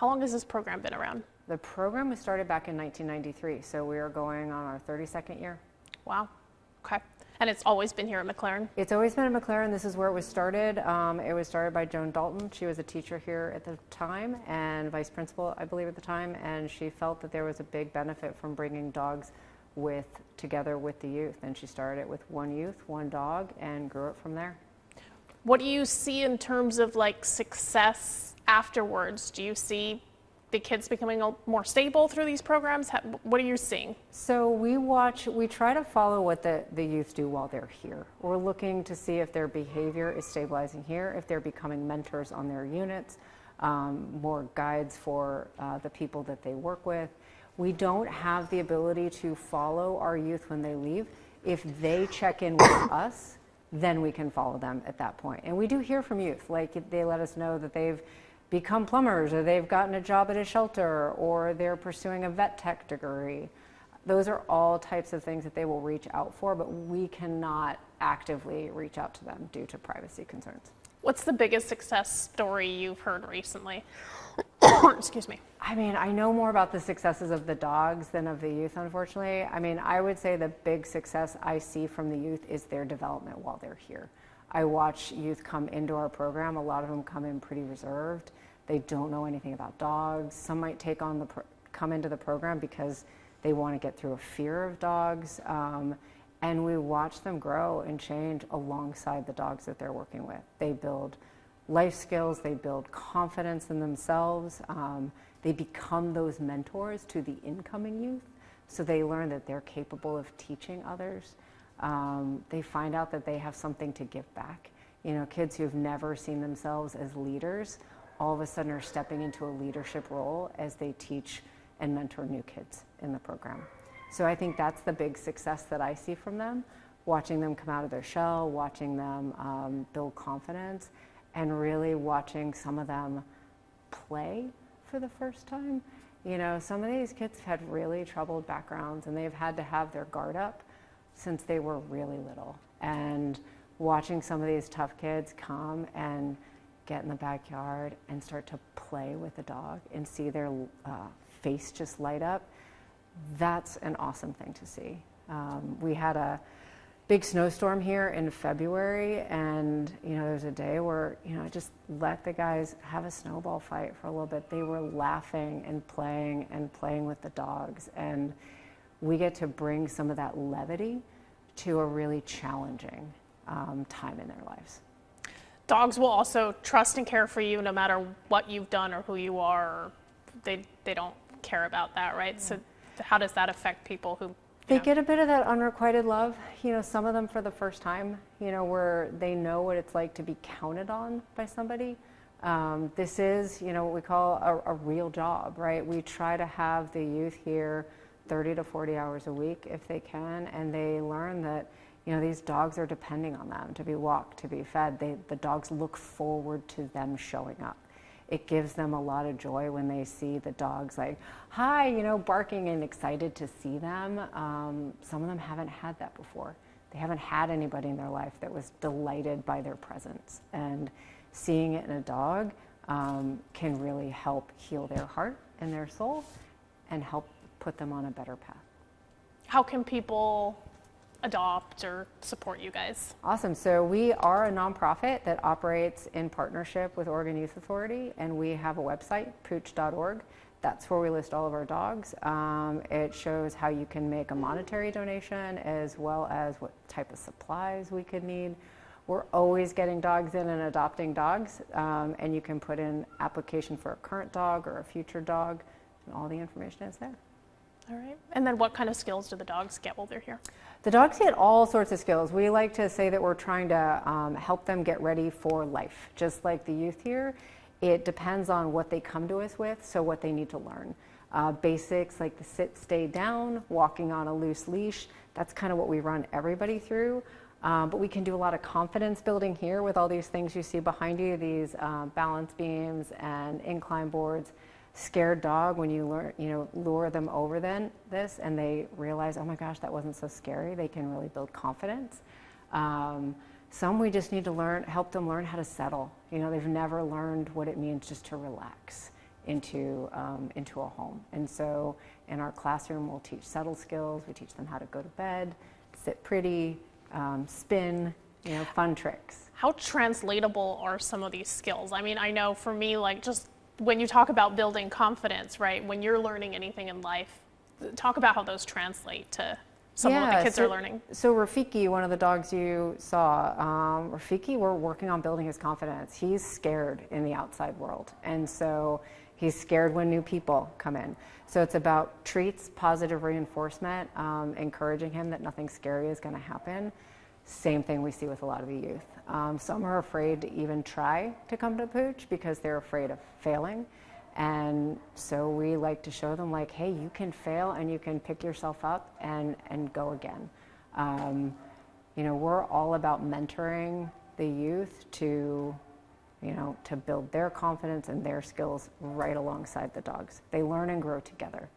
How long has this program been around? The program was started back in 1993, so we are going on our 32nd year. Wow. Okay. And it's always been here at McLaren? It's always been at McLaren. This is where it was started. It was started by Joan Dalton. She was a teacher here at the time and vice principal, I believe, at the time. And she felt that there was a big benefit from bringing dogs together with the youth. And she started it with one youth, one dog, and grew it from there. What do you see in terms of like success afterwards? Do you see the kids becoming more stable through these programs? What are you seeing? So we try to follow what the youth do while they're here. We're looking to see if their behavior is stabilizing here, if they're becoming mentors on their units, more guides for the people that they work with. We don't have the ability to follow our youth when they leave. If they check in with us, then we can follow them at that point. And we do hear from youth, like they let us know that they've become plumbers, or they've gotten a job at a shelter, or they're pursuing a vet tech degree. Those are all types of things that they will reach out for, but we cannot actively reach out to them due to privacy concerns. What's the biggest success story you've heard recently? Excuse me. I mean, I know more about the successes of the dogs than of the youth, unfortunately. I mean, I would say the big success I see from the youth is their development while they're here. I watch youth come into our program. A lot of them come in pretty reserved. They don't know anything about dogs. Some might come into the program because they want to get through a fear of dogs. And we watch them grow and change alongside the dogs that they're working with. They build life skills, they build confidence in themselves. They become those mentors to the incoming youth. So they learn that they're capable of teaching others. They find out that they have something to give back. You know, kids who've never seen themselves as leaders all of a sudden are stepping into a leadership role as they teach and mentor new kids in the program. So I think that's the big success that I see from them, watching them come out of their shell, watching them build confidence, and really watching some of them play for the first time. You know, some of these kids have had really troubled backgrounds, and they've had to have their guard up since they were really little. And watching some of these tough kids come and get in the backyard and start to play with a dog and see their face just light up, that's an awesome thing to see. We had a big snowstorm here in February, and you know, there's a day where, you know, I just let the guys have a snowball fight for a little bit. They were laughing and playing with the dogs, and we get to bring some of that levity to a really challenging time in their lives. Dogs will also trust and care for you no matter what you've done or who you are. Or they don't care about that, right? So how does that affect people who... They get a bit of that unrequited love. You know, some of them for the first time, you know, where they know what it's like to be counted on by somebody. This is, you know, what we call a real job, right? We try to have the youth here 30 to 40 hours a week if they can, and they learn that, you know, these dogs are depending on them to be walked, to be fed. The dogs look forward to them showing up. It gives them a lot of joy when they see the dogs like, hi, you know, barking and excited to see them. Some of them haven't had that before. They haven't had anybody in their life that was delighted by their presence. And seeing it in a dog can really help heal their heart and their soul and help put them on a better path. How can people adopt or support you guys? Awesome. So we are a nonprofit that operates in partnership with Oregon Youth Authority, and we have a website, pooch.org. That's where we list all of our dogs. It shows how you can make a monetary donation as well as what type of supplies we could need. We're always getting dogs in and adopting dogs, and you can put in application for a current dog or a future dog, and all the information is there. All right. And then what kind of skills do the dogs get while they're here? The dogs get all sorts of skills. We like to say that we're trying to help them get ready for life, just like the youth here. It depends on what they come to us with, so what they need to learn. Basics like the sit, stay down, walking on a loose leash, that's kind of what we run everybody through. But we can do a lot of confidence building here with all these things you see behind you, these balance beams and incline boards. Scared dog, when you learn, you know, lure them over this and they realize, oh my gosh, that wasn't so scary, they can really build confidence. Some we just need to help them learn how to settle. You know, they've never learned what it means just to relax into a home. And so in our classroom, we'll teach subtle skills. We teach them how to go to bed, sit pretty, spin, fun tricks. How translatable are some of these skills? I mean, I know for me, like just when you talk about building confidence, right? When you're learning anything in life, talk about how those translate to some of what the kids are learning. So Rafiki, one of the dogs you saw, Rafiki, we're working on building his confidence. He's scared in the outside world. And so he's scared when new people come in. So it's about treats, positive reinforcement, encouraging him that nothing scary is going to happen. Same thing we see with a lot of the youth. Some are afraid to even try to come to Pooch because they're afraid of failing. And so we like to show them like, hey, you can fail and you can pick yourself up and go again. We're all about mentoring the youth to build their confidence and their skills right alongside the dogs. They learn and grow together.